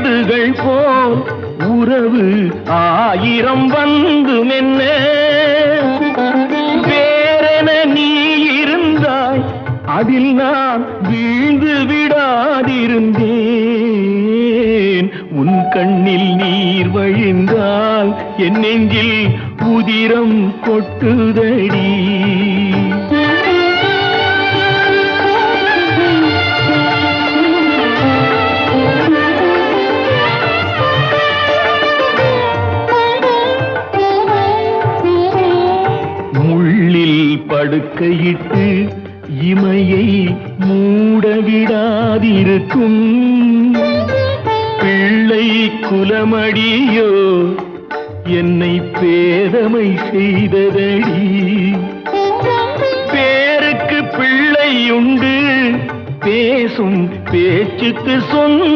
ஆண்டுகள் போல் உறவு ஆயிரம் வந்து மென்ன வேறென நீ இருந்தாய் அதில் நான் வீழ்ந்து விடாதிருந்தேன் உன் கண்ணில் நீர் வழிந்தால் என் நெஞ்சில் உதிரம் கொட்டுதடி முள்ளில் படுக்கையிட்டு இமையை மூடவிடாதிருக்கும் பிள்ளை குலமடியோ என்னை பேதமை செய்ததடி பேருக்கு பிள்ளை உண்டு பேசும் பேச்சுக்கு சொந்த